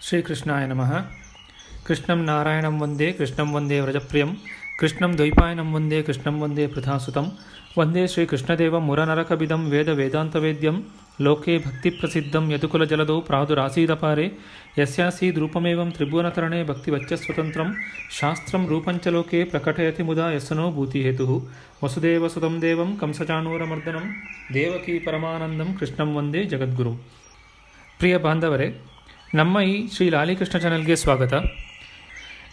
ಶ್ರೀಕೃಷ್ಣಾಯ ನಮಃ. ಕೃಷ್ಣಂ ನಾರಾಯಣಂ ವಂದೇ ಕೃಷ್ಣಂ ವಂದೇ ವ್ರಜಪ್ರಿಯಂ ಕೃಷ್ಣಂ ದ್ವೈಪಾಯನಂ ವಂದೇ ಕೃಷ್ಣಂ ವಂದೇ ಪೃಥಾಸುತಂ ವಂದೇ ಶ್ರೀಕೃಷ್ಣದೇವಂ ಮುರನರಕಬಿದಂ ವೇದ ವೇದಾಂತವೇದ್ಯಂ ಲೋಕೆ ಭಕ್ತಿಪ್ರಸಿದ್ಧಂ ಯದುಕುಲಜಲದೌ ಪ್ರಾದುರಾಸೀದಪಾರೆ ಯಸ್ಯಾಸೀದ್ರೂಪಮೇವಂ ತ್ರಿಭುವನತರಣೆ ಭಕ್ತಿವಚ್ಚಸ್ವತಂತ್ರಂ ಶಾಸ್ತ್ರಂ ರೂಪಂಚ ಲೋಕೆ ಪ್ರಕಟಯತಿ ಮುದಾ ಯಸ್ಸನೋ ಭೂತಿಹೇತುಃ ವಸುದೇವಸುತಂ ದೇವಂ ಕಂಸಚಾಣೂರಮರ್ದನಂ ದೇವಕೀ ಪರಮಾನಂದಂ ಕೃಷ್ಣಂ ವಂದೇ ಜಗದ್ಗುರುಂ. ಪ್ರಿಯ ಬಾಂಧವರೇ, ನಮ್ಮ ಈ ಶ್ರೀ ಲಾಲಿಕೃಷ್ಣ ಚಾನೆಲ್ಗೆ ಸ್ವಾಗತ.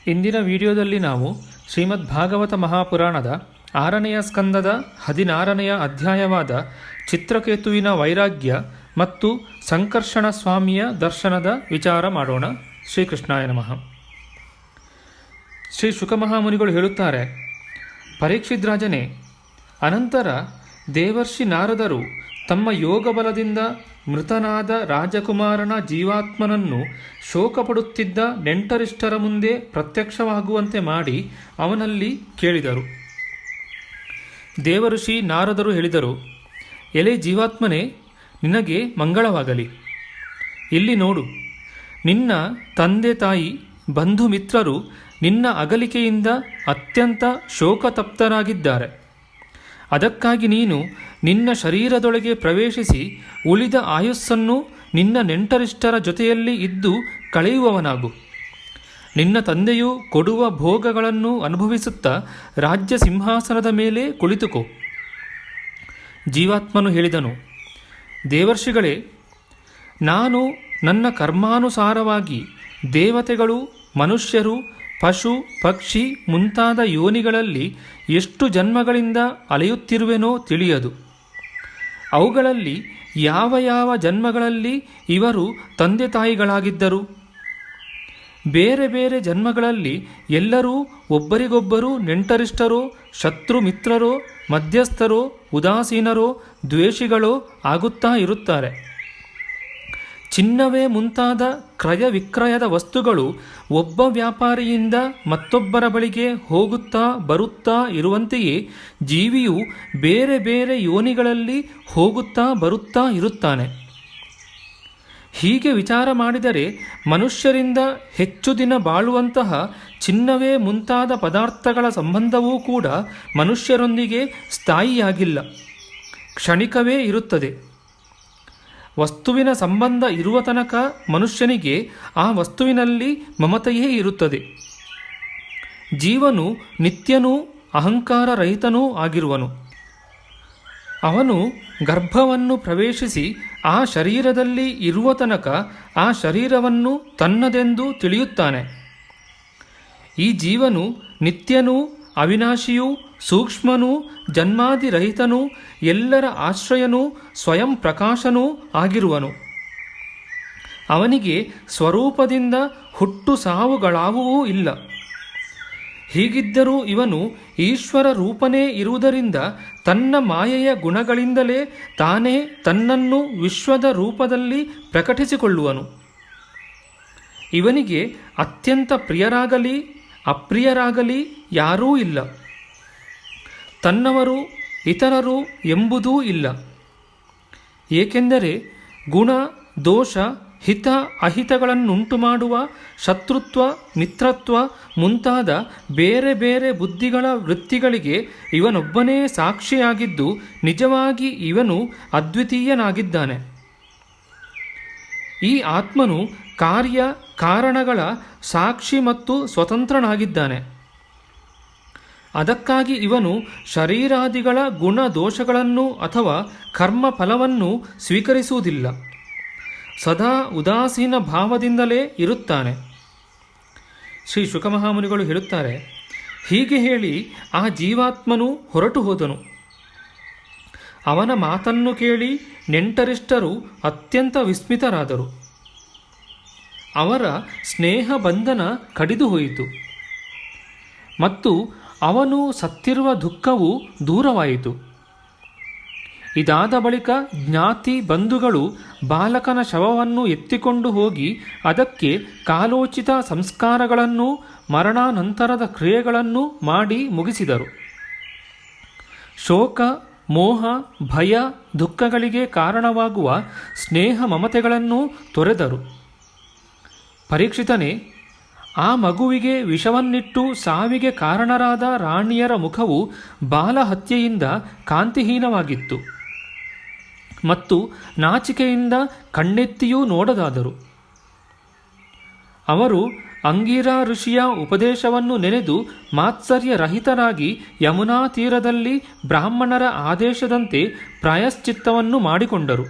ಇಂದಿನ ವಿಡಿಯೋದಲ್ಲಿ ನಾವು ಶ್ರೀಮದ್ ಭಾಗವತ ಮಹಾಪುರಾಣದ 6ನೆಯ ಸ್ಕಂದದ 16ನೆಯ ಅಧ್ಯಾಯವಾದ ಚಿತ್ರಕೇತುವಿನ ವೈರಾಗ್ಯ ಮತ್ತು ಸಂಕರ್ಷಣ ಸ್ವಾಮಿಯ ದರ್ಶನದ ವಿಚಾರ ಮಾಡೋಣ. ಶ್ರೀಕೃಷ್ಣಾಯ ನಮಃ. ಶ್ರೀ ಶುಕಮಹಾಮುನಿಗಳು ಹೇಳುತ್ತಾರೆ, ಪರೀಕ್ಷಿತ್ ರಾಜನೇ, ಅನಂತರ ದೇವರ್ಷಿ ನಾರದರು ತಮ್ಮ ಯೋಗಬಲದಿಂದ ಮೃತನಾದ ರಾಜಕುಮಾರನ ಜೀವಾತ್ಮನನ್ನು ಶೋಕಪಡುತ್ತಿದ್ದ ನೆಂಟರಿಷ್ಟರ ಮುಂದೆ ಪ್ರತ್ಯಕ್ಷವಾಗುವಂತೆ ಮಾಡಿ ಅವನಲ್ಲಿ ಕೇಳಿದರು. ದೇವಋಷಿ ನಾರದರು ಹೇಳಿದರು, ಎಲೆ ಜೀವಾತ್ಮನೇ, ನಿನಗೆ ಮಂಗಳವಾಗಲಿ. ಇಲ್ಲಿ ನೋಡು, ನಿನ್ನ ತಂದೆ ತಾಯಿ ಬಂಧು ಮಿತ್ರರು ನಿನ್ನ ಅಗಲಿಕೆಯಿಂದ ಅತ್ಯಂತ ಶೋಕತಪ್ತರಾಗಿದ್ದಾರೆ. ಅದಕ್ಕಾಗಿ ನೀನು ನಿನ್ನ ಶರೀರದೊಳಗೆ ಪ್ರವೇಶಿಸಿ ಉಳಿದ ಆಯುಸ್ಸನ್ನು ನಿನ್ನ ನೆಂಟರಿಷ್ಟರ ಜೊತೆಯಲ್ಲಿ ಇದ್ದು ಕಳೆಯುವವನಾಗು. ನಿನ್ನ ತಂದೆಯು ಕೊಡುವ ಭೋಗಗಳನ್ನು ಅನುಭವಿಸುತ್ತಾ ರಾಜ್ಯ ಸಿಂಹಾಸನದ ಮೇಲೆ ಕುಳಿತುಕೋ. ಜೀವಾತ್ಮನು ಹೇಳಿದನು, ದೇವರ್ಷಿಗಳೇ, ನಾನು ನನ್ನ ಕರ್ಮಾನುಸಾರವಾಗಿ ದೇವತೆಗಳು, ಮನುಷ್ಯರು, ಪಶು, ಪಕ್ಷಿ ಮುಂತಾದ ಯೋನಿಗಳಲ್ಲಿ ಎಷ್ಟು ಜನ್ಮಗಳಿಂದ ಅಲೆಯುತ್ತಿರುವೆನೋ ತಿಳಿಯದು. ಅವುಗಳಲ್ಲಿ ಯಾವ ಯಾವ ಜನ್ಮಗಳಲ್ಲಿ ಇವರು ತಂದೆ ತಾಯಿಗಳಾಗಿದ್ದರು. ಬೇರೆ ಬೇರೆ ಜನ್ಮಗಳಲ್ಲಿ ಎಲ್ಲರೂ ಒಬ್ಬರಿಗೊಬ್ಬರು ನೆಂಟರಿಷ್ಟರೋ, ಶತ್ರು ಮಿತ್ರರೋ, ಮಧ್ಯಸ್ಥರೋ, ಉದಾಸೀನರೋ, ದ್ವೇಷಿಗಳೋ ಆಗುತ್ತಾ ಇರುತ್ತಾರೆ. ಚಿನ್ನವೇ ಮುಂತಾದ ಕ್ರಯ ವಿಕ್ರಯದ ವಸ್ತುಗಳು ಒಬ್ಬ ವ್ಯಾಪಾರಿಯಿಂದ ಮತ್ತೊಬ್ಬರ ಬಳಿಗೆ ಹೋಗುತ್ತಾ ಬರುತ್ತಾ ಇರುವಂತೆಯೇ ಜೀವಿಯು ಬೇರೆ ಬೇರೆ ಯೋನಿಗಳಲ್ಲಿ ಹೋಗುತ್ತಾ ಬರುತ್ತಾ ಇರುತ್ತಾನೆ. ಹೀಗೆ ವಿಚಾರ ಮಾಡಿದರೆ ಮನುಷ್ಯರಿಂದ ಹೆಚ್ಚು ದಿನ ಬಾಳುವಂತಹ ಚಿನ್ನವೇ ಮುಂತಾದ ಪದಾರ್ಥಗಳ ಸಂಬಂಧವೂ ಕೂಡ ಮನುಷ್ಯರೊಂದಿಗೆ ಸ್ಥಾಯಿಯಾಗಿಲ್ಲ, ಕ್ಷಣಿಕವೇ ಇರುತ್ತದೆ. ವಸ್ತುವಿನ ಸಂಬಂಧ ಇರುವ ತನಕ ಮನುಷ್ಯನಿಗೆ ಆ ವಸ್ತುವಿನಲ್ಲಿ ಮಮತೆಯೇ ಇರುತ್ತದೆ. ಜೀವನು ನಿತ್ಯನೂ ಅಹಂಕಾರ ರಹಿತನೂ ಆಗಿರುವನು. ಅವನು ಗರ್ಭವನ್ನು ಪ್ರವೇಶಿಸಿ ಆ ಶರೀರದಲ್ಲಿ ಇರುವ ತನಕ ಆ ಶರೀರವನ್ನು ತನ್ನದೆಂದು ತಿಳಿಯುತ್ತಾನೆ. ಈ ಜೀವನು ನಿತ್ಯನೂ ಅವಿನಾಶಿಯೂ ಸೂಕ್ಷ್ಮನೂ ಜನ್ಮಾದಿರಹಿತನೂ ಎಲ್ಲರ ಆಶ್ರಯನೂ ಸ್ವಯಂ ಪ್ರಕಾಶನೂ ಆಗಿರುವನು. ಅವನಿಗೆ ಸ್ವರೂಪದಿಂದ ಹುಟ್ಟು ಸಾವುಗಳಾವುವೂ ಇಲ್ಲ. ಹೀಗಿದ್ದರೂ ಇವನು ಈಶ್ವರ ರೂಪನೇ ಇರುವುದರಿಂದ ತನ್ನ ಮಾಯೆಯ ಗುಣಗಳಿಂದಲೇ ತಾನೇ ತನ್ನನ್ನು ವಿಶ್ವದ ರೂಪದಲ್ಲಿ ಪ್ರಕಟಿಸಿಕೊಳ್ಳುವನು. ಇವನಿಗೆ ಅತ್ಯಂತ ಪ್ರಿಯರಾಗಲಿ ಅಪ್ರಿಯರಾಗಲಿ ಯಾರೂ ಇಲ್ಲ. ತನ್ನವರು ಇತರರು ಎಂಬುದೂ ಇಲ್ಲ. ಏಕೆಂದರೆ ಗುಣ, ದೋಷ, ಹಿತ ಅಹಿತಗಳನ್ನುಂಟು ಮಾಡುವ ಶತ್ರುತ್ವ, ಮಿತ್ರತ್ವ ಮುಂತಾದ ಬೇರೆ ಬೇರೆ ಬುದ್ಧಿಗಳ ವೃತ್ತಿಗಳಿಗೆ ಇವನೊಬ್ಬನೇ ಸಾಕ್ಷಿಯಾಗಿದ್ದು ನಿಜವಾಗಿ ಇವನು ಅದ್ವಿತೀಯನಾಗಿದ್ದಾನೆ. ಈ ಆತ್ಮನು ಕಾರ್ಯ ಕಾರಣಗಳ ಸಾಕ್ಷಿ ಮತ್ತು ಸ್ವತಂತ್ರನಾಗಿದ್ದಾನೆ. ಅದಕ್ಕಾಗಿ ಇವನು ಶರೀರಾದಿಗಳ ಗುಣ ದೋಷಗಳನ್ನು ಅಥವಾ ಕರ್ಮ ಫಲವನ್ನು ಸ್ವೀಕರಿಸುವುದಿಲ್ಲ. ಸದಾ ಉದಾಸೀನ ಭಾವದಿಂದಲೇ ಇರುತ್ತಾನೆ. ಶ್ರೀ ಶುಕಮಹಾಮುನಿಗಳು ಹೇಳುತ್ತಾರೆ, ಹೀಗೆ ಹೇಳಿ ಆ ಜೀವಾತ್ಮನು ಹೊರಟು ಹೋದನು. ಅವನ ಮಾತನ್ನು ಕೇಳಿ ನೆಂಟರಿಷ್ಟರು ಅತ್ಯಂತ ವಿಸ್ಮಿತರಾದರು. ಅವರ ಸ್ನೇಹ ಬಂಧನ ಕಡಿದು ಹೋಯಿತು ಮತ್ತು ಅವನು ಸತ್ತಿರುವ ದುಃಖವು ದೂರವಾಯಿತು. ಇದಾದ ಬಳಿಕ ಜ್ಞಾತಿ ಬಂಧುಗಳು ಬಾಲಕನ ಶವವನ್ನು ಎತ್ತಿಕೊಂಡು ಹೋಗಿ ಅದಕ್ಕೆ ಕಾಲೋಚಿತ ಸಂಸ್ಕಾರಗಳನ್ನು ಮರಣಾನಂತರದ ಕ್ರಿಯೆಗಳನ್ನು ಮಾಡಿ ಮುಗಿಸಿದರು. ಶೋಕ, ಮೋಹ, ಭಯ, ದುಃಖಗಳಿಗೆ ಕಾರಣವಾಗುವ ಸ್ನೇಹ ಮಮತೆಗಳನ್ನು ತೊರೆದರು. ಪರೀಕ್ಷಿತನೇ, ಆ ಮಗುವಿಗೆ ವಿಷವನ್ನಿಟ್ಟು ಸಾವಿಗೆ ಕಾರಣರಾದ ರಾಣಿಯರ ಮುಖವು ಬಾಲಹತ್ಯೆಯಿಂದ ಕಾಂತಿಹೀನವಾಗಿತ್ತು ಮತ್ತು ನಾಚಿಕೆಯಿಂದ ಕಣ್ಣೆತ್ತಿಯೂ ನೋಡದಾದರು. ಅವರು ಅಂಗೀರಾ ಋಷಿಯ ಉಪದೇಶವನ್ನು ನೆನೆದು ಮಾತ್ಸರ್ಯರಹಿತರಾಗಿ ಯಮುನಾ ತೀರದಲ್ಲಿ ಬ್ರಾಹ್ಮಣರ ಆದೇಶದಂತೆ ಪ್ರಾಯಶ್ಚಿತ್ತವನ್ನು ಮಾಡಿಕೊಂಡರು.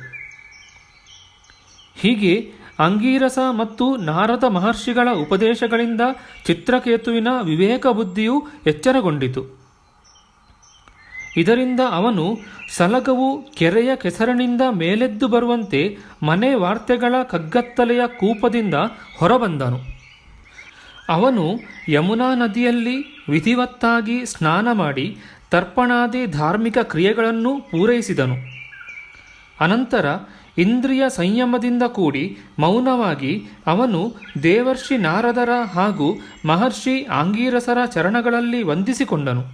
ಹೀಗೆ ಅಂಗೀರಸ ಮತ್ತು ನಾರದ ಮಹರ್ಷಿಗಳ ಉಪದೇಶಗಳಿಂದ ಚಿತ್ರಕೇತುವಿನ ವಿವೇಕ ಬುದ್ಧಿಯು ಎಚ್ಚರಗೊಂಡಿತು. ಇದರಿಂದ ಅವನು ಸಲಗವು ಕೆರೆಯ ಕೆಸರಿನಿಂದ ಮೇಲೆದ್ದು ಬರುವಂತೆ ಮನೆ ವಾರ್ತೆಗಳ ಕಗ್ಗತ್ತಲೆಯ ಕೂಪದಿಂದ ಹೊರಬಂದನು. ಅವನು ಯಮುನಾ ನದಿಯಲ್ಲಿ ವಿಧಿವತ್ತಾಗಿ ಸ್ನಾನ ಮಾಡಿ ತರ್ಪಣಾದಿ ಧಾರ್ಮಿಕ ಕ್ರಿಯೆಗಳನ್ನು ಪೂರೈಸಿದನು. ಅನಂತರ ಇಂದ್ರಿಯ ಸಂಯಮದಿಂದ ಕೂಡಿ ಮೌನವಾಗಿ ಅವನು ದೇವರ್ಷಿ ನಾರದರ ಹಾಗೂ ಮಹರ್ಷಿ ಆಂಗೀರಸರ ಚರಣಗಳಲ್ಲಿ ವಂದಿಸಿಕೊಂಡನು.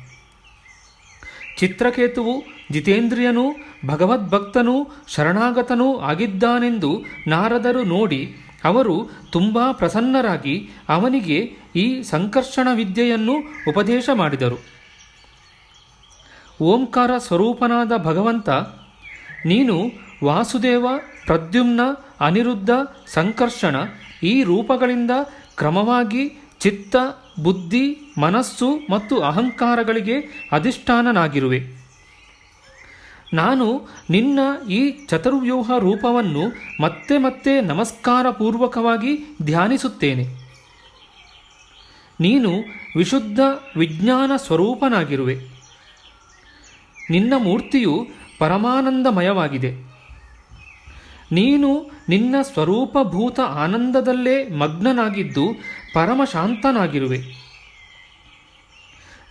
ಚಿತ್ರಕೇತುವು ಜಿತೇಂದ್ರಿಯನೂ ಭಗವದ್ಭಕ್ತನೂ ಶರಣಾಗತನೂ ಆಗಿದ್ದಾನೆಂದು ನಾರದರು ನೋಡಿ ಅವರು ತುಂಬ ಪ್ರಸನ್ನರಾಗಿ ಅವನಿಗೆ ಈ ಸಂಕರ್ಷಣ ವಿದ್ಯೆಯನ್ನು ಉಪದೇಶ ಮಾಡಿದರು. ಓಂಕಾರ ಸ್ವರೂಪನಾದ ಭಗವಂತ, ನೀನು ವಾಸುದೇವ, ಪ್ರದ್ಯುಮ್ನ, ಅನಿರುದ್ಧ, ಸಂಕರ್ಷಣ ಈ ರೂಪಗಳಿಂದ ಕ್ರಮವಾಗಿ ಚಿತ್ತ, ಬುದ್ಧಿ, ಮನಸ್ಸು ಮತ್ತು ಅಹಂಕಾರಗಳಿಗೆ ಅಧಿಷ್ಠಾನನಾಗಿರುವೆ. ನಾನು ನಿನ್ನ ಈ ಚತುರ್ವ್ಯೂಹ ರೂಪವನ್ನು ಮತ್ತೆ ಮತ್ತೆ ನಮಸ್ಕಾರ ಪೂರ್ವಕವಾಗಿ ಧ್ಯಾನಿಸುತ್ತೇನೆ. ನೀನು ವಿಶುದ್ಧ ವಿಜ್ಞಾನ ಸ್ವರೂಪನಾಗಿರುವೆ. ನಿನ್ನ ಮೂರ್ತಿಯು ಪರಮಾನಂದಮಯವಾಗಿದೆ. ನೀನು ನಿನ್ನ ಸ್ವರೂಪಭೂತ ಆನಂದದಲ್ಲೇ ಮಗ್ನನಾಗಿದ್ದು ಪರಮಶಾಂತನಾಗಿರುವೆ.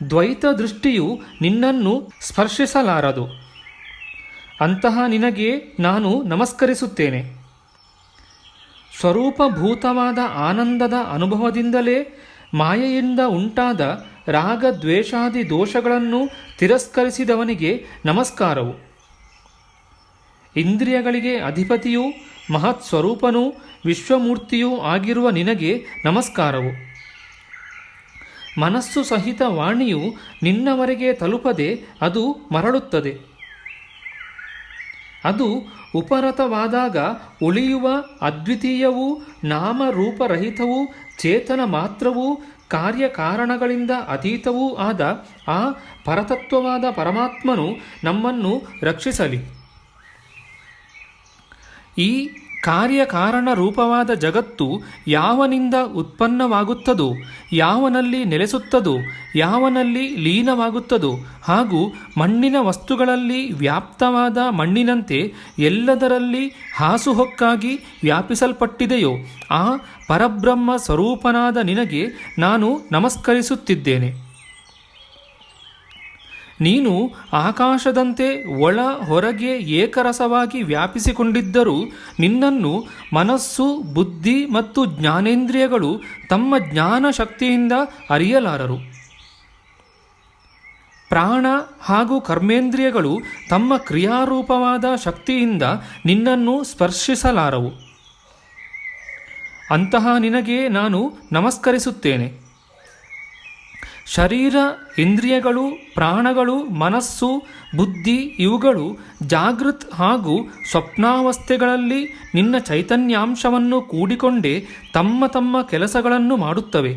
ದ್ವೈತ ದೃಷ್ಟಿಯು ನಿನ್ನನ್ನು ಸ್ಪರ್ಶಿಸಲಾರದು. ಅಂತಹ ನಿನಗೆ ನಾನು ನಮಸ್ಕರಿಸುತ್ತೇನೆ. ಸ್ವರೂಪಭೂತವಾದ ಆನಂದದ ಅನುಭವದಿಂದಲೇ ಮಾಯೆಯಿಂದ ಉಂಟಾದ ರಾಗ ದ್ವೇಷಾದಿ ದೋಷಗಳನ್ನು ತಿರಸ್ಕರಿಸಿದವನಿಗೆ ನಮಸ್ಕಾರವು. ಇಂದ್ರಿಯಗಳಿಗೆ ಅಧಿಪತಿಯೂ ಮಹತ್ ಸ್ವರೂಪನೂ ವಿಶ್ವಮೂರ್ತಿಯೂ ಆಗಿರುವ ನಿನಗೆ ನಮಸ್ಕಾರವು. ಮನಸ್ಸು ಸಹಿತ ವಾಣಿಯು ನಿನ್ನವರೆಗೆ ತಲುಪದೆ ಅದು ಮರಳುತ್ತದೆ. ಅದು ಉಪರತವಾದಾಗ ಉಳಿಯುವ ಅದ್ವಿತೀಯವೂ ನಾಮರೂಪರಹಿತವೂ ಚೇತನ ಮಾತ್ರವೂ ಕಾರ್ಯಕಾರಣಗಳಿಂದ ಅತೀತವೂ ಆದ ಆ ಪರತತ್ವವಾದ ಪರಮಾತ್ಮನು ನಮ್ಮನ್ನು ರಕ್ಷಿಸಲಿ. ಈ ಕಾರ್ಯಕಾರಣ ರೂಪವಾದ ಜಗತ್ತು ಯಾವನಿಂದ ಉತ್ಪನ್ನವಾಗುತ್ತದೋ, ಯಾವನಲ್ಲಿ ನೆಲೆಸುತ್ತದೋ, ಯಾವನಲ್ಲಿ ಲೀನವಾಗುತ್ತದೋ ಹಾಗೂ ಮಣ್ಣಿನ ವಸ್ತುಗಳಲ್ಲಿ ವ್ಯಾಪ್ತವಾದ ಮಣ್ಣಿನಂತೆ ಎಲ್ಲದರಲ್ಲಿ ಹಾಸುಹೊಕ್ಕಾಗಿ ವ್ಯಾಪಿಸಲ್ಪಟ್ಟಿದೆಯೋ ಆ ಪರಬ್ರಹ್ಮ ಸ್ವರೂಪನಾದ ನಿನಗೆ ನಾನು ನಮಸ್ಕರಿಸುತ್ತಿದ್ದೇನೆ. ನೀನು ಆಕಾಶದಂತೆ ಒಳ ಹೊರಗೆ ಏಕರಸವಾಗಿ ವ್ಯಾಪಿಸಿಕೊಂಡಿದ್ದರೂ ನಿನ್ನನ್ನು ಮನಸ್ಸು, ಬುದ್ಧಿ ಮತ್ತು ಜ್ಞಾನೇಂದ್ರಿಯಗಳು ತಮ್ಮ ಜ್ಞಾನ ಶಕ್ತಿಯಿಂದ ಅರಿಯಲಾರರು. ಪ್ರಾಣ ಹಾಗೂ ಕರ್ಮೇಂದ್ರಿಯಗಳು ತಮ್ಮ ಕ್ರಿಯಾರೂಪವಾದ ಶಕ್ತಿಯಿಂದ ನಿನ್ನನ್ನು ಸ್ಪರ್ಶಿಸಲಾರವು. ಅಂತಹ ನಿನಗೆ ನಾನು ನಮಸ್ಕರಿಸುತ್ತೇನೆ. ಶರೀರ, ಇಂದ್ರಿಯಗಳು, ಪ್ರಾಣಗಳು, ಮನಸ್ಸು, ಬುದ್ಧಿ ಇವುಗಳು ಜಾಗೃತ್ ಹಾಗೂ ಸ್ವಪ್ನಾವಸ್ಥೆಗಳಲ್ಲಿ ನಿನ್ನ ಚೈತನ್ಯಾಂಶವನ್ನು ಕೂಡಿಕೊಂಡೇ ತಮ್ಮ ತಮ್ಮ ಕೆಲಸಗಳನ್ನು ಮಾಡುತ್ತವೆ.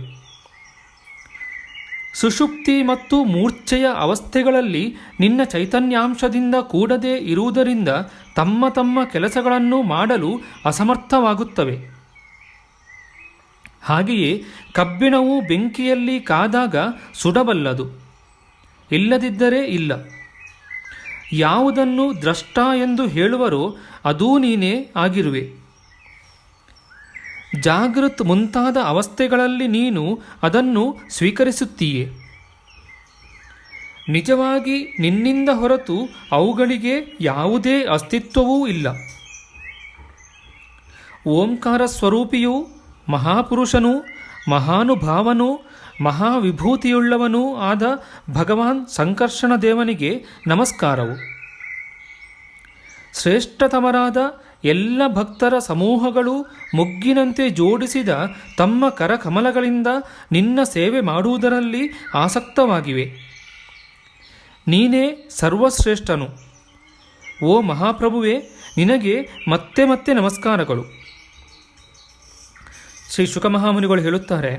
ಸುಷುಪ್ತಿ ಮತ್ತು ಮೂರ್ಛೆಯ ಅವಸ್ಥೆಗಳಲ್ಲಿ ನಿನ್ನ ಚೈತನ್ಯಾಂಶದಿಂದ ಕೂಡದೇ ಇರುವುದರಿಂದ ತಮ್ಮ ತಮ್ಮ ಕೆಲಸಗಳನ್ನು ಮಾಡಲು ಅಸಮರ್ಥವಾಗುತ್ತವೆ. ಹಾಗೆಯೇ ಕಬ್ಬಿಣವು ಬೆಂಕಿಯಲ್ಲಿ ಕಾದಾಗ ಸುಡಬಲ್ಲದು, ಇಲ್ಲದಿದ್ದರೆ ಇಲ್ಲ. ಯಾವುದನ್ನು ದ್ರಷ್ಟ ಎಂದು ಹೇಳುವರೋ ಅದೂ ನೀನೇ ಆಗಿರುವೆ. ಜಾಗೃತ್ ಮುಂತಾದ ಅವಸ್ಥೆಗಳಲ್ಲಿ ನೀನು ಅದನ್ನು ಸ್ವೀಕರಿಸುತ್ತೀಯೆ. ನಿಜವಾಗಿ ನಿನ್ನಿಂದ ಹೊರತು ಅವುಗಳಿಗೆ ಯಾವುದೇ ಅಸ್ತಿತ್ವವೂ ಇಲ್ಲ. ಓಂಕಾರ ಸ್ವರೂಪಿಯೂ ಮಹಾಪುರುಷನೂ ಮಹಾನುಭಾವನೂ ಮಹಾವಿಭೂತಿಯುಳ್ಳವನೂ ಆದ ಭಗವಾನ್ ಸಂಕರ್ಷಣ ದೇವನಿಗೆ ನಮಸ್ಕಾರವು. ಶ್ರೇಷ್ಠತಮರಾದ ಎಲ್ಲ ಭಕ್ತರ ಸಮೂಹಗಳು ಮೊಗ್ಗಿನಂತೆ ಜೋಡಿಸಿದ ತಮ್ಮ ಕರಕಮಲಗಳಿಂದ ನಿನ್ನ ಸೇವೆ ಮಾಡುವುದರಲ್ಲಿ ಆಸಕ್ತವಾಗಿವೆ. ನೀನೇ ಸರ್ವಶ್ರೇಷ್ಠನು. ಓ ಮಹಾಪ್ರಭುವೇ, ನಿನಗೆ ಮತ್ತೆ ಮತ್ತೆ ನಮಸ್ಕಾರಗಳು. ಶ್ರೀ ಶುಕಮಹಾಮುನಿಗಳು ಹೇಳುತ್ತಾರೆ,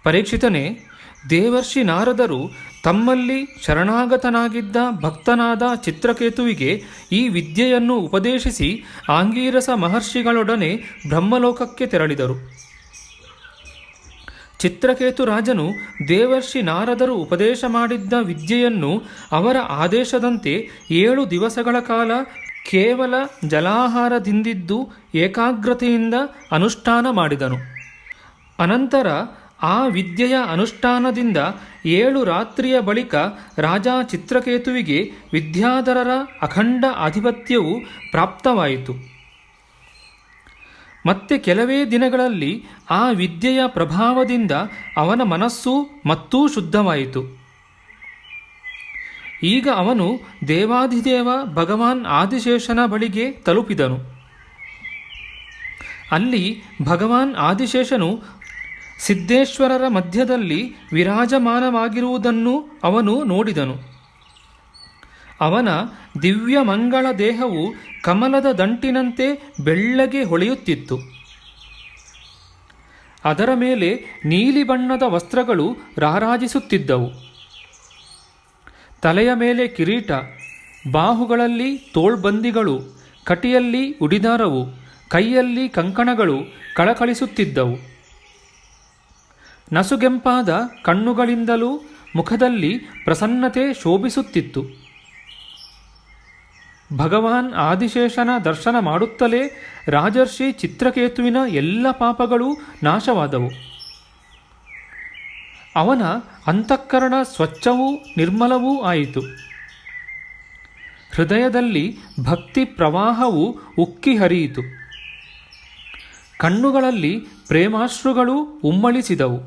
ಪರೀಕ್ಷಿತನೇ, ದೇವರ್ಷಿ ನಾರದರು ತಮ್ಮಲ್ಲಿ ಶರಣಾಗತನಾಗಿದ್ದ ಭಕ್ತನಾದ ಚಿತ್ರಕೇತುವಿಗೆ ಈ ವಿದ್ಯೆಯನ್ನು ಉಪದೇಶಿಸಿ ಆಂಗೀರಸ ಮಹರ್ಷಿಗಳೊಡನೆ ಬ್ರಹ್ಮಲೋಕಕ್ಕೆ ತೆರಳಿದರು. ಚಿತ್ರಕೇತು ರಾಜನು ದೇವರ್ಷಿ ನಾರದರು ಉಪದೇಶ ಮಾಡಿದ್ದ ವಿದ್ಯೆಯನ್ನು ಅವರ ಆದೇಶದಂತೆ 7 ದಿವಸಗಳ ಕಾಲ ಕೇವಲ ಜಲಾಹಾರದಿಂದಿದ್ದು ಏಕಾಗ್ರತೆಯಿಂದ ಅನುಷ್ಠಾನ ಮಾಡಿದನು. ಅನಂತರ ಆ ವಿದ್ಯೆಯ ಅನುಷ್ಠಾನದಿಂದ 7 ರಾತ್ರಿಯ ಬಳಿಕ ರಾಜ ಚಿತ್ರಕೇತುವಿಗೆ ವಿದ್ಯಾಧರರ ಅಖಂಡ ಆಧಿಪತ್ಯವು ಪ್ರಾಪ್ತವಾಯಿತು. ಮತ್ತೆ ಕೆಲವೇ ದಿನಗಳಲ್ಲಿ ಆ ವಿದ್ಯೆಯ ಪ್ರಭಾವದಿಂದ ಅವನ ಮನಸ್ಸು ಮತ್ತೂ ಶುದ್ಧವಾಯಿತು. ಈಗ ಅವನು ದೇವಾಧಿದೇವ ಭಗವಾನ್ ಆದಿಶೇಷನ ಬಳಿಗೆ ತಲುಪಿದನು. ಅಲ್ಲಿ ಭಗವಾನ್ ಆದಿಶೇಷನು ಸಿದ್ಧೇಶ್ವರರ ಮಧ್ಯದಲ್ಲಿ ವಿರಾಜಮಾನವಾಗಿರುವುದನ್ನು ಅವನು ನೋಡಿದನು. ಅವನ ದಿವ್ಯ ಮಂಗಳ ದೇಹವು ಕಮಲದ ದಂಟಿನಂತೆ ಬೆಳ್ಳಗೆ ಹೊಳೆಯುತ್ತಿತ್ತು. ಅದರ ಮೇಲೆ ನೀಲಿ ಬಣ್ಣದ ವಸ್ತ್ರಗಳು ರಾರಾಜಿಸುತ್ತಿದ್ದವು. ತಲೆಯ ಮೇಲೆ ಕಿರೀಟ, ಬಾಹುಗಳಲ್ಲಿ ತೋಳ್ಬಂದಿಗಳು, ಕಟಿಯಲ್ಲಿ ಉಡಿದಾರವು, ಕೈಯಲ್ಲಿ ಕಂಕಣಗಳು ಕಳಕಳಿಸುತ್ತಿದ್ದವು. ನಸುಗೆಂಪಾದ ಕಣ್ಣುಗಳಿಂದಲೂ ಮುಖದಲ್ಲಿ ಪ್ರಸನ್ನತೆ ಶೋಭಿಸುತ್ತಿತ್ತು. ಭಗವಾನ್ ಆದಿಶೇಷನ ದರ್ಶನ ಮಾಡುತ್ತಲೇ ರಾಜರ್ಷಿ ಚಿತ್ರಕೇತುವಿನ ಎಲ್ಲ ಪಾಪಗಳೂ ನಾಶವಾದವು. ಅವನ ಅಂತಃಕರಣ ಸ್ವಚ್ಛವೂ ನಿರ್ಮಲವೂ ಆಯಿತು. ಹೃದಯದಲ್ಲಿ ಭಕ್ತಿ ಪ್ರವಾಹವು ಉಕ್ಕಿ ಹರಿಯಿತು. ಕಣ್ಣುಗಳಲ್ಲಿ ಪ್ರೇಮಾಶ್ರುಗಳು ಉಮ್ಮಳಿಸಿದವು.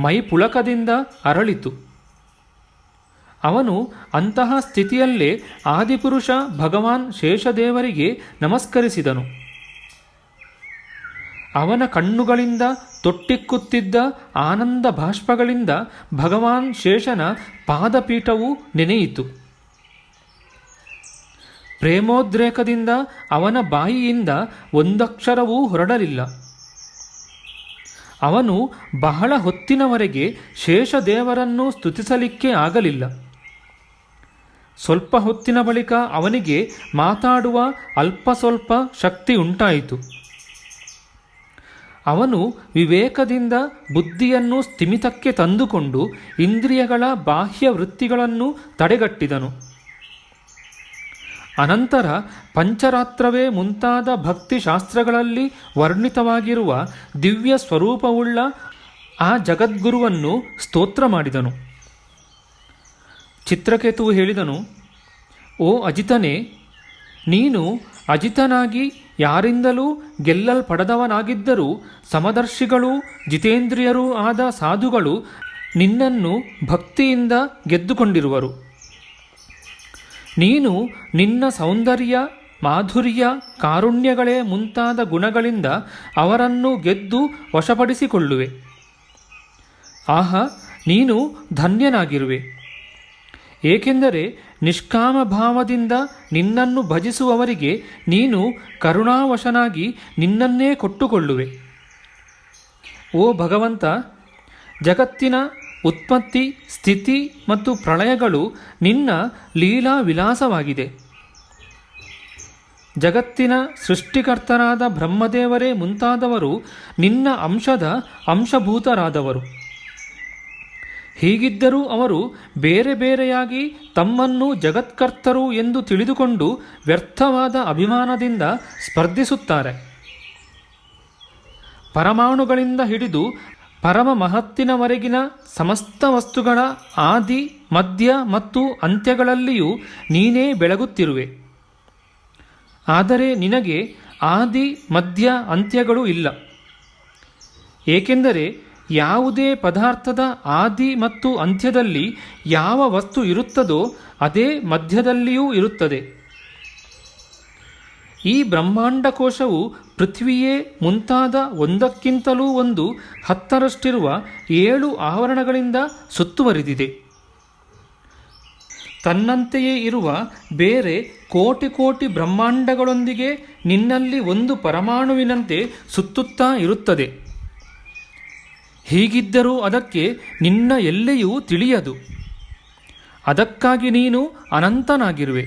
ಮೈ ಪುಳಕದಿಂದ ಅರಳಿತು. ಅವನು ಅಂತಹ ಸ್ಥಿತಿಯಲ್ಲೇ ಆದಿಪುರುಷ ಭಗವಾನ್ ಶೇಷದೇವರಿಗೆ ನಮಸ್ಕರಿಸಿದನು. ಅವನ ಕಣ್ಣುಗಳಿಂದ ತೊಟ್ಟಿಕ್ಕುತ್ತಿದ್ದ ಆನಂದ ಬಾಷ್ಪಗಳಿಂದ ಭಗವಾನ್ ಶೇಷನ ಪಾದಪೀಠವು ನೆನೆಯಿತು. ಪ್ರೇಮೋದ್ರೇಕದಿಂದ ಅವನ ಬಾಯಿಯಿಂದ ಒಂದಕ್ಷರವೂ ಹೊರಡಲಿಲ್ಲ. ಅವನು ಬಹಳ ಹೊತ್ತಿನವರೆಗೆ ಶೇಷದೇವರನ್ನು ಸ್ತುತಿಸಲಿಕ್ಕೆ ಆಗಲಿಲ್ಲ. ಸ್ವಲ್ಪ ಹೊತ್ತಿನ ಬಳಿಕ ಅವನಿಗೆ ಮಾತಾಡುವ ಅಲ್ಪ ಸ್ವಲ್ಪ ಶಕ್ತಿ ಉಂಟಾಯಿತು. ಅವನು ವಿವೇಕದಿಂದ ಬುದ್ಧಿಯನ್ನು ಸ್ಥಿಮಿತಕ್ಕೆ ತಂದುಕೊಂಡು ಇಂದ್ರಿಯಗಳ ಬಾಹ್ಯ ವೃತ್ತಿಗಳನ್ನು ತಡೆಗಟ್ಟಿದನು. ಅನಂತರ ಪಂಚರಾತ್ರವೇ ಮುಂತಾದ ಭಕ್ತಿಶಾಸ್ತ್ರಗಳಲ್ಲಿ ವರ್ಣಿತವಾಗಿರುವ ದಿವ್ಯ ಸ್ವರೂಪವುಳ್ಳ ಆ ಜಗದ್ಗುರುವನ್ನು ಸ್ತೋತ್ರ ಮಾಡಿದನು. ಚಿತ್ರಕೇತುವು ಹೇಳಿದನು, ಓ ಅಜಿತನೇ, ನೀನು ಅಜಿತನಾಗಿ ಯಾರಿಂದಲೂ ಗೆಲ್ಲಲ್ಪಡದವನಾಗಿದ್ದರೂ ಸಮದರ್ಶಿಗಳೂ ಜಿತೇಂದ್ರಿಯರೂ ಆದ ಸಾಧುಗಳು ನಿನ್ನನ್ನು ಭಕ್ತಿಯಿಂದ ಗೆದ್ದುಕೊಂಡಿರುವರು. ನೀನು ನಿನ್ನ ಸೌಂದರ್ಯ, ಮಾಧುರ್ಯ, ಕಾರುಣ್ಯಗಳೇ ಮುಂತಾದ ಗುಣಗಳಿಂದ ಅವರನ್ನು ಗೆದ್ದು ವಶಪಡಿಸಿಕೊಳ್ಳುವೆ. ಆಹಾ, ನೀನು ಧನ್ಯನಾಗಿರುವೆ. ಏಕೆಂದರೆ ನಿಷ್ಕಾಮ ಭಾವದಿಂದ ನಿನ್ನನ್ನು ಭಜಿಸುವವರಿಗೆ ನೀನು ಕರುಣಾವಶನಾಗಿ ನಿನ್ನನ್ನೇ ಕೊಟ್ಟುಕೊಳ್ಳುವೆ. ಓ ಭಗವಂತ, ಜಗತ್ತಿನ ಉತ್ಪತ್ತಿ, ಸ್ಥಿತಿ ಮತ್ತು ಪ್ರಳಯಗಳು ನಿನ್ನ ಲೀಲಾ ವಿಲಾಸವಾಗಿದೆ. ಜಗತ್ತಿನ ಸೃಷ್ಟಿಕರ್ತರಾದ ಬ್ರಹ್ಮದೇವರೇ ಮುಂತಾದವರು ನಿನ್ನ ಅಂಶದ ಅಂಶಭೂತರಾದವರು. ಹೀಗಿದ್ದರೂ ಅವರು ಬೇರೆ ಬೇರೆಯಾಗಿ ತಮ್ಮನ್ನು ಜಗತ್ಕರ್ತರು ಎಂದು ತಿಳಿದುಕೊಂಡು ವ್ಯರ್ಥವಾದ ಅಭಿಮಾನದಿಂದ ಸ್ಪರ್ಧಿಸುತ್ತಾರೆ. ಪರಮಾಣುಗಳಿಂದ ಹಿಡಿದು ಪರಮ ಮಹತ್ತಿನವರೆಗಿನ ಸಮಸ್ತ ವಸ್ತುಗಳ ಆದಿ, ಮಧ್ಯ ಮತ್ತು ಅಂತ್ಯಗಳಲ್ಲಿಯೂ ನೀನೇ ಬೆಳಗುತ್ತಿರುವೆ. ಆದರೆ ನಿನಗೆ ಆದಿ, ಮಧ್ಯ, ಅಂತ್ಯಗಳು ಇಲ್ಲ. ಏಕೆಂದರೆ ಯಾವುದೇ ಪದಾರ್ಥದ ಆದಿ ಮತ್ತು ಅಂತ್ಯದಲ್ಲಿ ಯಾವ ವಸ್ತು ಇರುತ್ತದೋ ಅದೇ ಮಧ್ಯದಲ್ಲಿಯೂ ಇರುತ್ತದೆ. ಈ ಬ್ರಹ್ಮಾಂಡ ಕೋಶವು ಪೃಥ್ವಿಯೇ ಮುಂತಾದ ಒಂದಕ್ಕಿಂತಲೂ ಒಂದು 10ರಷ್ಟಿರುವ 7 ಆವರಣಗಳಿಂದ ಸುತ್ತುವರಿದಿದೆ. ತನ್ನಂತೆಯೇ ಇರುವ ಬೇರೆ ಕೋಟಿ ಕೋಟಿ ಬ್ರಹ್ಮಾಂಡಗಳೊಂದಿಗೆ ನಿನ್ನಲ್ಲಿ ಒಂದು ಪರಮಾಣುವಿನಂತೆ ಸುತ್ತುತ್ತಾ ಇರುತ್ತದೆ. ಹೀಗಿದ್ದರೂ ಅದಕ್ಕೆ ನಿನ್ನ ಎಲ್ಲೆಯೂ ತಿಳಿಯದು. ಅದಕ್ಕಾಗಿ ನೀನು ಅನಂತನಾಗಿರುವೆ.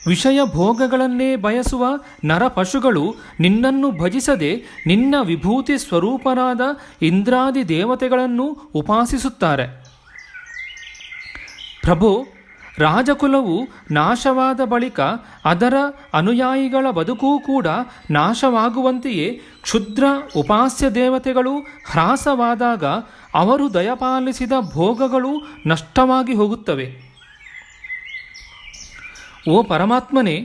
ವಿಷಯ ಭೋಗಗಳನ್ನೇ ಬಯಸುವ ನರಪಶುಗಳು ನಿನ್ನನ್ನು ಭಜಿಸದೆ ನಿನ್ನ ವಿಭೂತಿ ಸ್ವರೂಪರಾದ ಇಂದ್ರಾದಿ ದೇವತೆಗಳನ್ನು ಉಪಾಸಿಸುತ್ತಾರೆ. ಪ್ರಭೋ, ರಾಜಕುಲವು ನಾಶವಾದ ಬಳಿಕ ಅದರ ಅನುಯಾಯಿಗಳ ಬದುಕೂ ಕೂಡ ನಾಶವಾಗುವಂತೆಯೇ ಕ್ಷುದ್ರ ಉಪಾಸ್ಯ ದೇವತೆಗಳು ಹ್ರಾಸವಾದಾಗ ಅವರು ದಯಪಾಲಿಸಿದ ಭೋಗಗಳು ನಷ್ಟವಾಗಿ ಹೋಗುತ್ತವೆ. ಓ ಪರಮಾತ್ಮನೇ,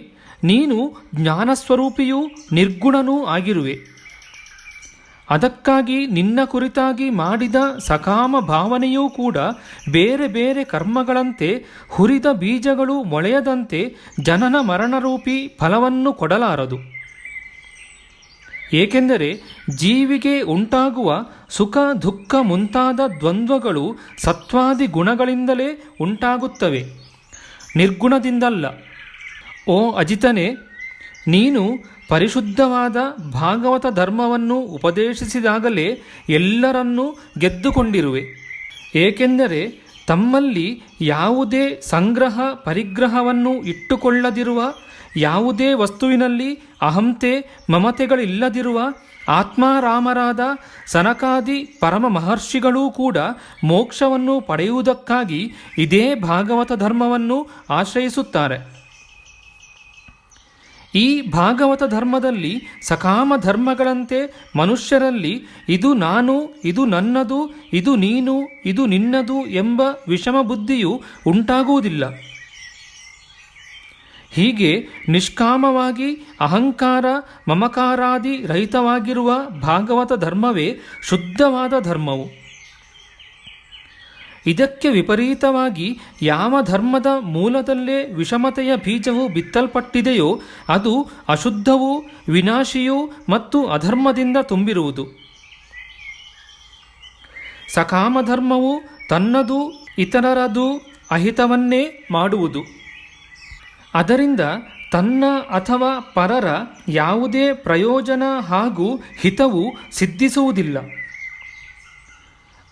ನೀನು ಜ್ಞಾನಸ್ವರೂಪಿಯೂ ನಿರ್ಗುಣನೂ ಆಗಿರುವೆ. ಅದಕ್ಕಾಗಿ ನಿನ್ನ ಕುರಿತಾಗಿ ಮಾಡಿದ ಸಕಾಮ ಭಾವನೆಯೂ ಕೂಡ ಬೇರೆ ಬೇರೆ ಕರ್ಮಗಳಂತೆ ಹುರಿದ ಬೀಜಗಳು ಮೊಳೆಯದಂತೆ ಜನನ ಮರಣರೂಪಿ ಫಲವನ್ನು ಕೊಡಲಾರದು. ಏಕೆಂದರೆ ಜೀವಿಗೆ ಉಂಟಾಗುವ ಸುಖ ದುಃಖ ಮುಂತಾದ ದ್ವಂದ್ವಗಳು ಸತ್ವಾದಿ ಗುಣಗಳಿಂದಲೇ ಉಂಟಾಗುತ್ತವೆ, ನಿರ್ಗುಣದಿಂದಲ್ಲ. ಓ ಅಜಿತನೇ, ನೀನು ಪರಿಶುದ್ಧವಾದ ಭಾಗವತ ಧರ್ಮವನ್ನು ಉಪದೇಶಿಸಿದಾಗಲೇ ಎಲ್ಲರನ್ನೂ ಗೆದ್ದುಕೊಂಡಿರುವೆ. ಏಕೆಂದರೆ ತಮ್ಮಲ್ಲಿ ಯಾವುದೇ ಸಂಗ್ರಹ ಪರಿಗ್ರಹವನ್ನು ಇಟ್ಟುಕೊಳ್ಳದಿರುವ, ಯಾವುದೇ ವಸ್ತುವಿನಲ್ಲಿ ಅಹಂತೆ ಮಮತೆಗಳಿಲ್ಲದಿರುವ ಆತ್ಮಾರಾಮರಾದ ಸನಕಾದಿ ಪರಮ ಮಹರ್ಷಿಗಳೂ ಕೂಡ ಮೋಕ್ಷವನ್ನು ಪಡೆಯುವುದಕ್ಕಾಗಿ ಇದೇ ಭಾಗವತ ಧರ್ಮವನ್ನು ಆಶ್ರಯಿಸುತ್ತಾರೆ. ಈ ಭಾಗವತ ಧರ್ಮದಲ್ಲಿ ಸಕಾಮ ಧರ್ಮಗಳಂತೆ ಮನುಷ್ಯರಲ್ಲಿ ಇದು ನಾನು, ಇದು ನನ್ನದು, ಇದು ನೀನು, ಇದು ನಿನ್ನದು ಎಂಬ ವಿಷಮ ಬುದ್ಧಿಯು ಉಂಟಾಗುವುದಿಲ್ಲ. ಹೀಗೆ ನಿಷ್ಕಾಮವಾಗಿ ಅಹಂಕಾರ ಮಮಕಾರಾದಿ ರಹಿತವಾಗಿರುವ ಭಾಗವತ ಧರ್ಮವೇ ಶುದ್ಧವಾದ ಧರ್ಮವು. ಇದಕ್ಕೆ ವಿಪರೀತವಾಗಿ ಯಾವ ಧರ್ಮದ ಮೂಲದಲ್ಲೇ ವಿಷಮತೆಯ ಬೀಜವು ಬಿತ್ತಲ್ಪಟ್ಟಿದೆಯೋ ಅದು ಅಶುದ್ಧವೂ ವಿನಾಶಿಯೂ ಮತ್ತು ಅಧರ್ಮದಿಂದ ತುಂಬಿರುವುದು. ಸಕಾಮ ಧರ್ಮವು ತನ್ನದು ಇತರರದು ಅಹಿತವನ್ನೇ ಮಾಡುವುದು. ಅದರಿಂದ ತನ್ನ ಅಥವಾ ಪರರ ಯಾವುದೇ ಪ್ರಯೋಜನ ಹಾಗೂ ಹಿತವು ಸಿದ್ಧಿಸುವುದಿಲ್ಲ.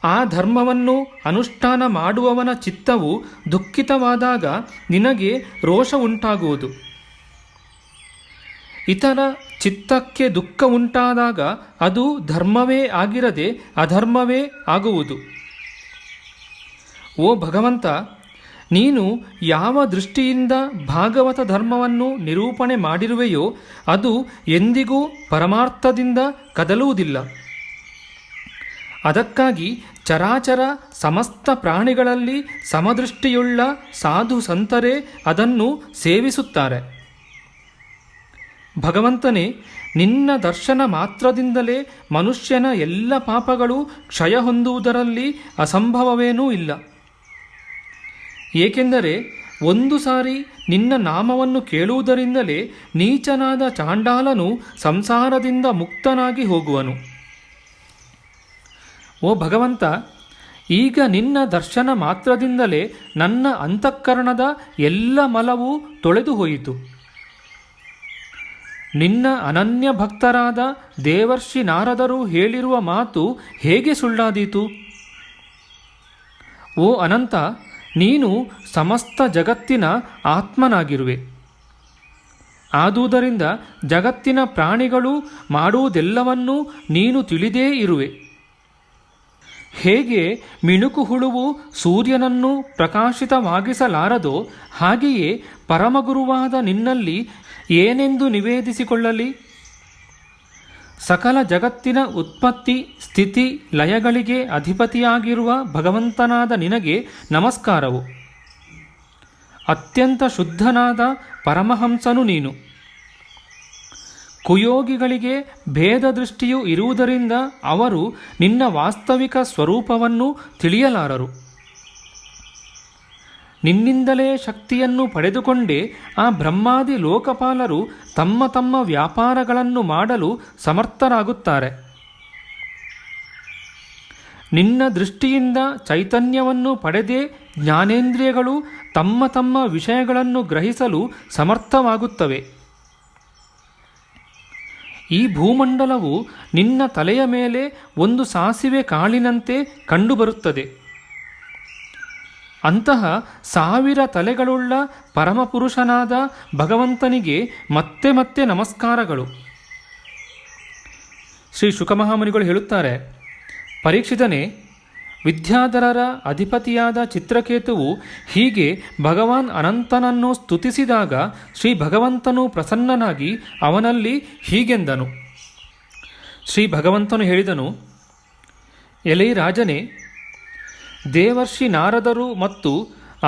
ಆ ಧರ್ಮವನ್ನು ಅನುಷ್ಠಾನ ಮಾಡುವವನ ಚಿತ್ತವು ದುಃಖಿತವಾದಾಗ ನಿನಗೆ ರೋಷ ಉಂಟಾಗುವುದು. ಇತರ ಚಿತ್ತಕ್ಕೆ ದುಃಖ ಉಂಟಾದಾಗ ಅದು ಧರ್ಮವೇ ಆಗಿರದೆ ಅಧರ್ಮವೇ ಆಗುವುದು. ಓ ಭಗವಂತ, ನೀನು ಯಾವ ದೃಷ್ಟಿಯಿಂದ ಭಾಗವತ ಧರ್ಮವನ್ನು ನಿರೂಪಣೆ ಮಾಡಿರುವೆಯೋ ಅದು ಎಂದಿಗೂ ಪರಮಾರ್ಥದಿಂದ ಕದಲುವುದಿಲ್ಲ. ಅದಕ್ಕಾಗಿ ಚರಾಚರ ಸಮಸ್ತ ಪ್ರಾಣಿಗಳಲ್ಲಿ ಸಮದೃಷ್ಟಿಯುಳ್ಳ ಸಾಧು ಸಂತರೇ ಅದನ್ನು ಸೇವಿಸುತ್ತಾರೆ. ಭಗವಂತನೇ, ನಿನ್ನ ದರ್ಶನ ಮಾತ್ರದಿಂದಲೇ ಮನುಷ್ಯನ ಎಲ್ಲ ಪಾಪಗಳು ಕ್ಷಯ ಹೊಂದುವುದರಲ್ಲಿ ಅಸಂಭವವೇನೂ ಇಲ್ಲ. ಏಕೆಂದರೆ ಒಂದು ಸಾರಿ ನಿನ್ನ ನಾಮವನ್ನು ಕೇಳುವುದರಿಂದಲೇ ನೀಚನಾದ ಚಾಂಡಾಲನು ಸಂಸಾರದಿಂದ ಮುಕ್ತನಾಗಿ ಹೋಗುವನು. ಓ ಭಗವಂತ, ಈಗ ನಿನ್ನ ದರ್ಶನ ಮಾತ್ರದಿಂದಲೇ ನನ್ನ ಅಂತಃಕರಣದ ಎಲ್ಲ ಮಲವೂ ತೊಳೆದು ಹೋಯಿತು. ನಿನ್ನ ಅನನ್ಯ ಭಕ್ತರಾದ ದೇವರ್ಷಿ ನಾರದರು ಹೇಳಿರುವ ಮಾತು ಹೇಗೆ ಸುಳ್ಳಾದೀತು? ಓ ಅನಂತ, ನೀನು ಸಮಸ್ತ ಜಗತ್ತಿನ ಆತ್ಮನಾಗಿರುವೆ. ಆದುದರಿಂದ ಜಗತ್ತಿನ ಪ್ರಾಣಿಗಳು ಮಾಡುವುದೆಲ್ಲವನ್ನೂ ನೀನು ತಿಳಿದೇ ಇರುವೆ. ಹೇಗೆ ಮಿಣುಕು ಹುಳುವು ಸೂರ್ಯನನ್ನು ಪ್ರಕಾಶಿತವಾಗಿಸಲಾರದೋ ಹಾಗೆಯೇ ಪರಮಗುರುವಾದ ನಿನ್ನಲ್ಲಿ ಏನೆಂದು ನಿವೇದಿಸಿಕೊಳ್ಳಲಿ? ಸಕಲ ಜಗತ್ತಿನ ಉತ್ಪತ್ತಿ ಸ್ಥಿತಿ ಲಯಗಳಿಗೆ ಅಧಿಪತಿಯಾಗಿರುವ ಭಗವಂತನಾದ ನಿನಗೆ ನಮಸ್ಕಾರವು. ಅತ್ಯಂತ ಶುದ್ಧನಾದ ಪರಮಹಂಸನು ನೀನು. ಕುಯೋಗಿಗಳಿಗೆ ಭೇದ ದೃಷ್ಟಿಯು ಇರುವುದರಿಂದ ಅವರು ನಿನ್ನ ವಾಸ್ತವಿಕ ಸ್ವರೂಪವನ್ನು ತಿಳಿಯಲಾರರು. ನಿನ್ನಿಂದಲೇ ಶಕ್ತಿಯನ್ನು ಪಡೆದುಕೊಂಡೇ ಆ ಬ್ರಹ್ಮಾದಿ ಲೋಕಪಾಲರು ತಮ್ಮ ತಮ್ಮ ವ್ಯಾಪಾರಗಳನ್ನು ಮಾಡಲು ಸಮರ್ಥರಾಗುತ್ತಾರೆ. ನಿನ್ನ ದೃಷ್ಟಿಯಿಂದ ಚೈತನ್ಯವನ್ನು ಪಡೆದೇ ಜ್ಞಾನೇಂದ್ರಿಯಗಳು ತಮ್ಮ ತಮ್ಮ ವಿಷಯಗಳನ್ನು ಗ್ರಹಿಸಲು ಸಮರ್ಥವಾಗುತ್ತವೆ. ಈ ಭೂಮಂಡಲವು ನಿನ್ನ ತಲೆಯ ಮೇಲೆ ಒಂದು ಸಾಸಿವೆ ಕಾಳಿನಂತೆ ಕಂಡುಬರುತ್ತದೆ. ಅಂತಹ 1000 ತಲೆಗಳುಳ್ಳ ಪರಮಪುರುಷನಾದ ಭಗವಂತನಿಗೆ ಮತ್ತೆ ಮತ್ತೆ ನಮಸ್ಕಾರಗಳು. ಶ್ರೀ ಶುಕಮಹಾಮುನಿಗಳು ಹೇಳುತ್ತಾರೆ, ಪರೀಕ್ಷಿತನೇ, ವಿದ್ಯಾಧರರ ಅಧಿಪತಿಯಾದ ಚಿತ್ರಕೇತುವು ಹೀಗೆ ಭಗವಾನ್ ಅನಂತನನ್ನು ಸ್ತುತಿಸಿದಾಗ ಶ್ರೀ ಭಗವಂತನು ಪ್ರಸನ್ನನಾಗಿ ಅವನಲ್ಲಿ ಹೀಗೆಂದನು. ಶ್ರೀ ಭಗವಂತನು ಹೇಳಿದನು, ಎಲೈ ರಾಜನೇ, ದೇವರ್ಷಿ ನಾರದರು ಮತ್ತು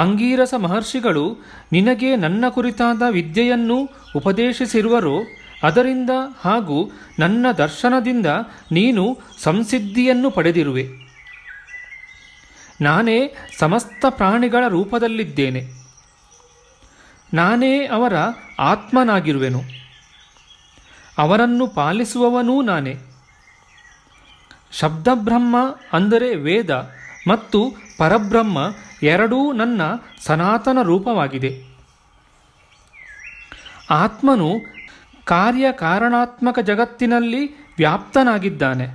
ಅಂಗೀರಸ ಮಹರ್ಷಿಗಳು ನಿನಗೆ ನನ್ನ ಕುರಿತಾದ ವಿದ್ಯೆಯನ್ನು ಉಪದೇಶಿಸಿರುವರು. ಅದರಿಂದ ಹಾಗೂ ನನ್ನ ದರ್ಶನದಿಂದ ನೀನು ಸಂಸಿದ್ಧಿಯನ್ನು ಪಡೆದಿರುವೆ. ನಾನೇ ಸಮಸ್ತ ಪ್ರಾಣಿಗಳ ರೂಪದಲ್ಲಿದ್ದೇನೆ. ನಾನೇ ಅವರ ಆತ್ಮನಾಗಿರುವೆನು. ಅವರನ್ನು ಪಾಲಿಸುವವನೂ ನಾನೇ. ಶಬ್ದಬ್ರಹ್ಮ ಅಂದರೆ ವೇದ ಮತ್ತು ಪರಬ್ರಹ್ಮ ಎರಡೂ ನನ್ನ ಸನಾತನ ರೂಪವಾಗಿದೆ. ಆತ್ಮನು ಕಾರ್ಯಕಾರಣಾತ್ಮಕ ಜಗತ್ತಿನಲ್ಲಿ ವ್ಯಾಪ್ತನಾಗಿದ್ದಾನೆ.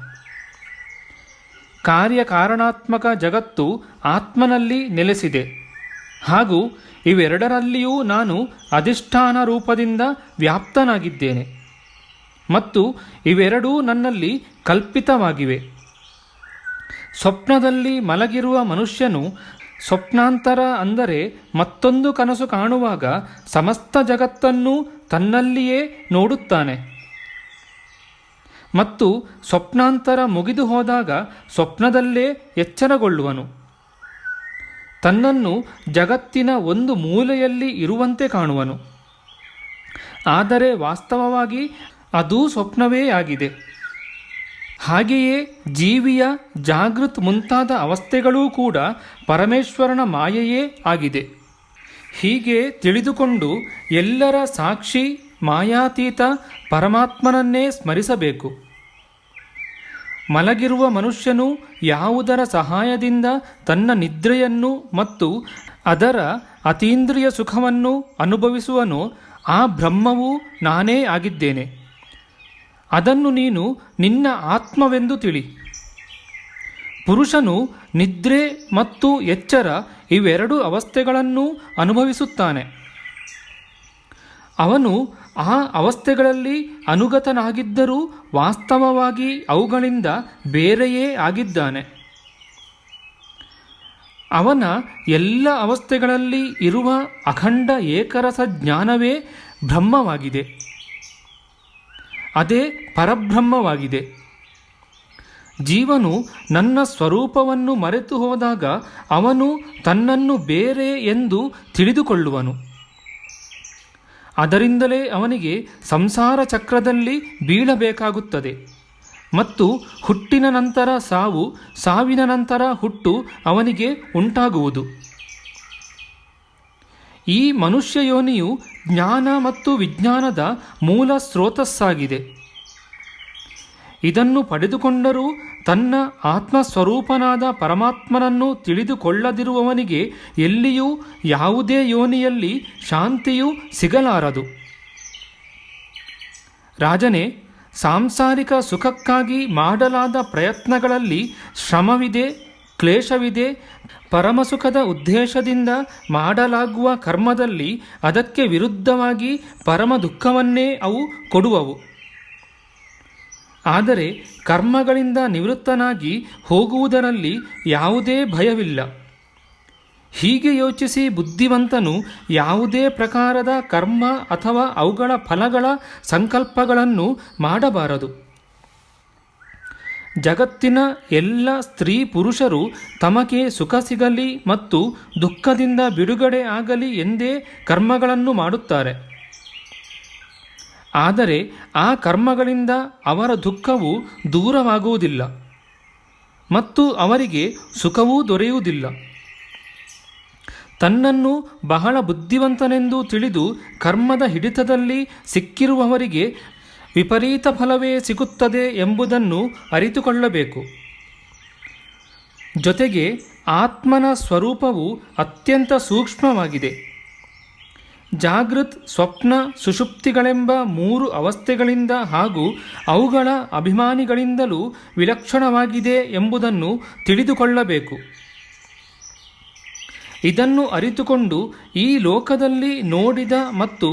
ಕಾರ್ಯಕಾರಣಾತ್ಮಕ ಜಗತ್ತು ಆತ್ಮನಲ್ಲಿ ನೆಲೆಸಿದೆ. ಹಾಗೂ ಇವೆರಡರಲ್ಲಿಯೂ ನಾನು ಅಧಿಷ್ಠಾನ ರೂಪದಿಂದ ವ್ಯಾಪ್ತನಾಗಿದ್ದೇನೆ ಮತ್ತು ಇವೆರಡೂ ನನ್ನಲ್ಲಿ ಕಲ್ಪಿತವಾಗಿವೆ. ಸ್ವಪ್ನದಲ್ಲಿ ಮಲಗಿರುವ ಮನುಷ್ಯನು ಸ್ವಪ್ನಾಂತರ ಅಂದರೆ ಮತ್ತೊಂದು ಕನಸು ಕಾಣುವಾಗ ಸಮಸ್ತ ಜಗತ್ತನ್ನು ತನ್ನಲ್ಲಿಯೇ ನೋಡುತ್ತಾನೆ ಮತ್ತು ಸ್ವಪ್ನಾಂತರ ಮುಗಿದು ಹೋದಾಗ ಸ್ವಪ್ನದಲ್ಲೇ ಎಚ್ಚರಗೊಳ್ಳುವನು. ತನ್ನನ್ನು ಜಗತ್ತಿನ ಒಂದು ಮೂಲೆಯಲ್ಲಿ ಇರುವಂತೆ ಕಾಣುವನು. ಆದರೆ ವಾಸ್ತವವಾಗಿ ಅದೂ ಸ್ವಪ್ನವೇ ಆಗಿದೆ. ಹಾಗೆಯೇ ಜೀವಿಯ ಜಾಗೃತ್ ಮುಂತಾದ ಅವಸ್ಥೆಗಳೂ ಕೂಡ ಪರಮೇಶ್ವರನ ಮಾಯೆಯೇ ಆಗಿದೆ. ಹೀಗೆ ತಿಳಿದುಕೊಂಡು ಎಲ್ಲರ ಸಾಕ್ಷಿ ಮಾಯಾತೀತ ಪರಮಾತ್ಮನನ್ನೇ ಸ್ಮರಿಸಬೇಕು. ಮಲಗಿರುವ ಮನುಷ್ಯನು ಯಾವುದರ ಸಹಾಯದಿಂದ ತನ್ನ ನಿದ್ರೆಯನ್ನು ಮತ್ತು ಅದರ ಅತೀಂದ್ರಿಯ ಸುಖವನ್ನು ಅನುಭವಿಸುವನೋ ಆ ಬ್ರಹ್ಮವು ನಾನೇ ಆಗಿದ್ದೇನೆ. ಅದನ್ನು ನೀನು ನಿನ್ನ ಆತ್ಮವೆಂದು ತಿಳಿ. ಪುರುಷನು ನಿದ್ರೆ ಮತ್ತು ಎಚ್ಚರ ಇವೆರಡು ಅವಸ್ಥೆಗಳನ್ನು ಅನುಭವಿಸುತ್ತಾನೆ. ಅವನು ಆ ಅವಸ್ಥೆಗಳಲ್ಲಿ ಅನುಗತನಾಗಿದ್ದರೂ ವಾಸ್ತವವಾಗಿ ಅವುಗಳಿಂದ ಬೇರೆಯೇ ಆಗಿದ್ದಾನೆ. ಅವನ ಎಲ್ಲ ಅವಸ್ಥೆಗಳಲ್ಲಿ ಇರುವ ಅಖಂಡ ಏಕರಸ ಜ್ಞಾನವೇ ಬ್ರಹ್ಮವಾಗಿದೆ. ಅದೇ ಪರಬ್ರಹ್ಮವಾಗಿದೆ. ಜೀವನು ನನ್ನ ಸ್ವರೂಪವನ್ನು ಮರೆತು ಹೋದಾಗ ಅವನು ತನ್ನನ್ನು ಬೇರೆ ಎಂದು ತಿಳಿದುಕೊಳ್ಳುವನು. ಅದರಿಂದಲೇ ಅವನಿಗೆ ಸಂಸಾರ ಚಕ್ರದಲ್ಲಿ ಬೀಳಬೇಕಾಗುತ್ತದೆ ಮತ್ತು ಹುಟ್ಟಿನ ನಂತರ ಸಾವು, ಸಾವಿನ ನಂತರ ಹುಟ್ಟು ಅವನಿಗೆ ಉಂಟಾಗುವುದು. ಈ ಮನುಷ್ಯ ಯೋನಿಯು ಜ್ಞಾನ ಮತ್ತು ವಿಜ್ಞಾನದ ಮೂಲ ಸ್ರೋತಸ್ಸಾಗಿದೆ. ಇದನ್ನು ಪಡೆದುಕೊಂಡರೂ ತನ್ನ ಆತ್ಮಸ್ವರೂಪನಾದ ಪರಮಾತ್ಮನನ್ನು ತಿಳಿದುಕೊಳ್ಳದಿರುವವನಿಗೆ ಎಲ್ಲಿಯೂ ಯಾವುದೇ ಯೋನಿಯಲ್ಲಿ ಶಾಂತಿಯೂ ಸಿಗಲಾರದು. ರಾಜನೇ, ಸಾಂಸಾರಿಕ ಸುಖಕ್ಕಾಗಿ ಮಾಡಲಾದ ಪ್ರಯತ್ನಗಳಲ್ಲಿ ಶ್ರಮವಿದೆ, ಕ್ಲೇಶವಿದೆ. ಪರಮಸುಖದ ಉದ್ದೇಶದಿಂದ ಮಾಡಲಾಗುವ ಕರ್ಮದಲ್ಲಿ ಅದಕ್ಕೆ ವಿರುದ್ಧವಾಗಿ ಪರಮ ದುಃಖವನ್ನೇ ಅವು ಕೊಡುವವು. ಆದರೆ ಕರ್ಮಗಳಿಂದ ನಿವೃತ್ತನಾಗಿ ಹೋಗುವುದರಲ್ಲಿ ಯಾವುದೇ ಭಯವಿಲ್ಲ. ಹೀಗೆ ಯೋಚಿಸಿ ಬುದ್ಧಿವಂತನು ಯಾವುದೇ ಪ್ರಕಾರದ ಕರ್ಮ ಅಥವಾ ಅವುಗಳ ಫಲಗಳ ಸಂಕಲ್ಪಗಳನ್ನು ಮಾಡಬಾರದು. ಜಗತ್ತಿನ ಎಲ್ಲ ಸ್ತ್ರೀ ಪುರುಷರು ತಮಗೆ ಸುಖ ಸಿಗಲಿ ಮತ್ತು ದುಃಖದಿಂದ ಬಿಡುಗಡೆ ಆಗಲಿ ಎಂದೇ ಕರ್ಮಗಳನ್ನು ಮಾಡುತ್ತಾರೆ. ಆದರೆ ಆ ಕರ್ಮಗಳಿಂದ ಅವರ ದುಃಖವು ದೂರವಾಗುವುದಿಲ್ಲ ಮತ್ತು ಅವರಿಗೆ ಸುಖವೂ ದೊರೆಯುವುದಿಲ್ಲ. ತನ್ನನ್ನು ಬಹಳ ಬುದ್ಧಿವಂತನೆಂದು ತಿಳಿದು ಕರ್ಮದ ಹಿಡಿತದಲ್ಲಿ ಸಿಕ್ಕಿರುವವರಿಗೆ ವಿಪರೀತ ಫಲವೇ ಸಿಗುತ್ತದೆ ಎಂಬುದನ್ನು ಅರಿತುಕೊಳ್ಳಬೇಕು. ಜೊತೆಗೆ ಆತ್ಮನ ಸ್ವರೂಪವು ಅತ್ಯಂತ ಸೂಕ್ಷ್ಮವಾಗಿದೆ. ಜಾಗೃತ್, ಸ್ವಪ್ನ, ಸುಷುಪ್ತಿಗಳೆಂಬ 3 ಅವಸ್ಥೆಗಳಿಂದ ಹಾಗೂ ಅವುಗಳ ಅಭಿಮಾನಿಗಳಿಂದಲೂ ವಿಲಕ್ಷಣವಾಗಿದೆ ಎಂಬುದನ್ನು ತಿಳಿದುಕೊಳ್ಳಬೇಕು. ಇದನ್ನು ಅರಿತುಕೊಂಡು ಈ ಲೋಕದಲ್ಲಿ ನೋಡಿದ ಮತ್ತು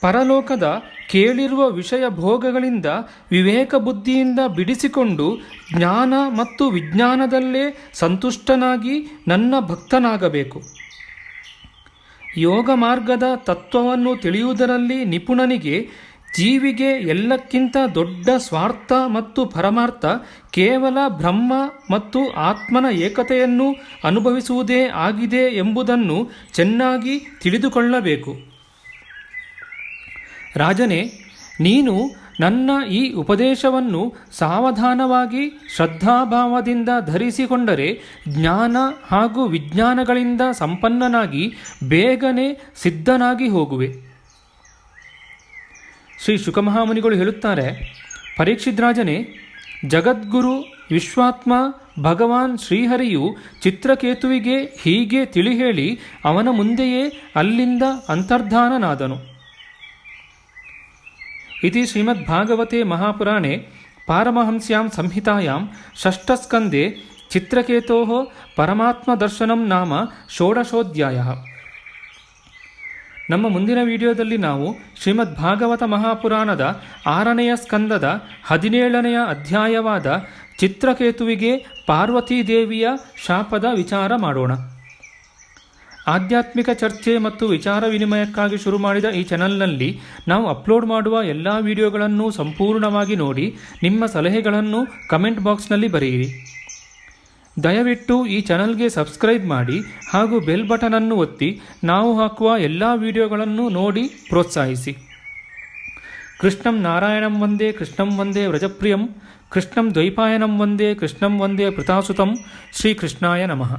ಪರಲೋಕದ ಕೇಳಿರುವ ವಿಷಯ ಭೋಗಗಳಿಂದ ವಿವೇಕ ಬುದ್ಧಿಯಿಂದ ಬಿಡಿಸಿಕೊಂಡು ಜ್ಞಾನ ಮತ್ತು ವಿಜ್ಞಾನದಲ್ಲೇ ಸಂತುಷ್ಟನಾಗಿ ನನ್ನ ಭಕ್ತನಾಗಬೇಕು. ಯೋಗ ಮಾರ್ಗದ ತತ್ವವನ್ನು ತಿಳಿಯುವುದರಲ್ಲಿ ನಿಪುಣನಿಗೆ ಜೀವಿಗೆ ಎಲ್ಲಕ್ಕಿಂತ ದೊಡ್ಡ ಸ್ವಾರ್ಥ ಮತ್ತು ಪರಮಾರ್ಥ ಕೇವಲ ಬ್ರಹ್ಮ ಮತ್ತು ಆತ್ಮನ ಏಕತೆಯನ್ನು ಅನುಭವಿಸುವುದೇ ಆಗಿದೆ ಎಂಬುದನ್ನು ಚೆನ್ನಾಗಿ ತಿಳಿದುಕೊಳ್ಳಬೇಕು. ರಾಜನೇ, ನೀನು ನನ್ನ ಈ ಉಪದೇಶವನ್ನು ಸಾವಧಾನವಾಗಿ ಶ್ರದ್ಧಾಭಾವದಿಂದ ಧರಿಸಿಕೊಂಡರೆ ಜ್ಞಾನ ಹಾಗೂ ವಿಜ್ಞಾನಗಳಿಂದ ಸಂಪನ್ನನಾಗಿ ಬೇಗನೆ ಸಿದ್ಧನಾಗಿ ಹೋಗುವೆ. ಶ್ರೀ ಶುಕಮಹಾಮುನಿಗಳು ಹೇಳುತ್ತಾರೆ, ಪರೀಕ್ಷಿತ್ ರಾಜನೇ, ಜಗದ್ಗುರು ವಿಶ್ವಾತ್ಮ ಭಗವಾನ್ ಶ್ರೀಹರಿಯು ಚಿತ್ರಕೇತುವಿಗೆ ಹೀಗೆ ತಿಳಿ ಹೇಳಿ ಅವನ ಮುಂದೆಯೇ ಅಲ್ಲಿಂದ ಅಂತರ್ಧಾನನಾದನು. ಇತಿ ಶ್ರೀಮದ್ಭಾಗವತೆ ಮಹಾಪುರಾಣೆ ಪಾರಮಹಂಸ್ಯಾಂ ಸಂಹಿತಾಯಾಂ ಷಷ್ಠಸ್ಕಂದೆ ಚಿತ್ರಕೇತೋಃ ಪರಮಾತ್ಮದರ್ಶನಂ ನಾಮ ಷೋಡಶೋಧ್ಯಾಯಃ. ನಮ್ಮ ಮುಂದಿನ ವಿಡಿಯೋದಲ್ಲಿ ನಾವು ಶ್ರೀಮದ್ಭಾಗವತ ಮಹಾಪುರಾಣದ 6ನೆಯ ಸ್ಕಂದದ 17ನೆಯ ಅಧ್ಯಾಯವಾದ ಚಿತ್ರಕೇತುವಿಗೆ ಪಾರ್ವತೀದೇವಿಯ ಶಾಪದ ವಿಚಾರ ಮಾಡೋಣ. ಆಧ್ಯಾತ್ಮಿಕ ಚರ್ಚೆ ಮತ್ತು ವಿಚಾರ ವಿನಿಮಯಕ್ಕಾಗಿ ಶುರು ಮಾಡಿದ ಈ ಚಾನಲ್ನಲ್ಲಿ ನಾವು ಅಪ್ಲೋಡ್ ಮಾಡುವ ಎಲ್ಲ ವಿಡಿಯೋಗಳನ್ನು ಸಂಪೂರ್ಣವಾಗಿ ನೋಡಿ ನಿಮ್ಮ ಸಲಹೆಗಳನ್ನು ಕಮೆಂಟ್ ಬಾಕ್ಸ್ನಲ್ಲಿ ಬರೆಯಿರಿ. ದಯವಿಟ್ಟು ಈ ಚಾನಲ್ಗೆ ಸಬ್ಸ್ಕ್ರೈಬ್ ಮಾಡಿ ಹಾಗೂ ಬೆಲ್ ಬಟನನ್ನು ಒತ್ತಿ ನಾವು ಹಾಕುವ ಎಲ್ಲ ವಿಡಿಯೋಗಳನ್ನು ನೋಡಿ ಪ್ರೋತ್ಸಾಹಿಸಿ. ಕೃಷ್ಣಂ ನಾರಾಯಣಂ ವಂದೇ ಕೃಷ್ಣಂ ವಂದೇ ವ್ರಜಪ್ರಿಯಂ ಕೃಷ್ಣಂ ದ್ವೈಪಾಯನಂ ವಂದೇ ಕೃಷ್ಣಂ ವಂದೇ ಪೃತಾಸುತಂ. ಶ್ರೀಕೃಷ್ಣಾಯ ನಮಃ.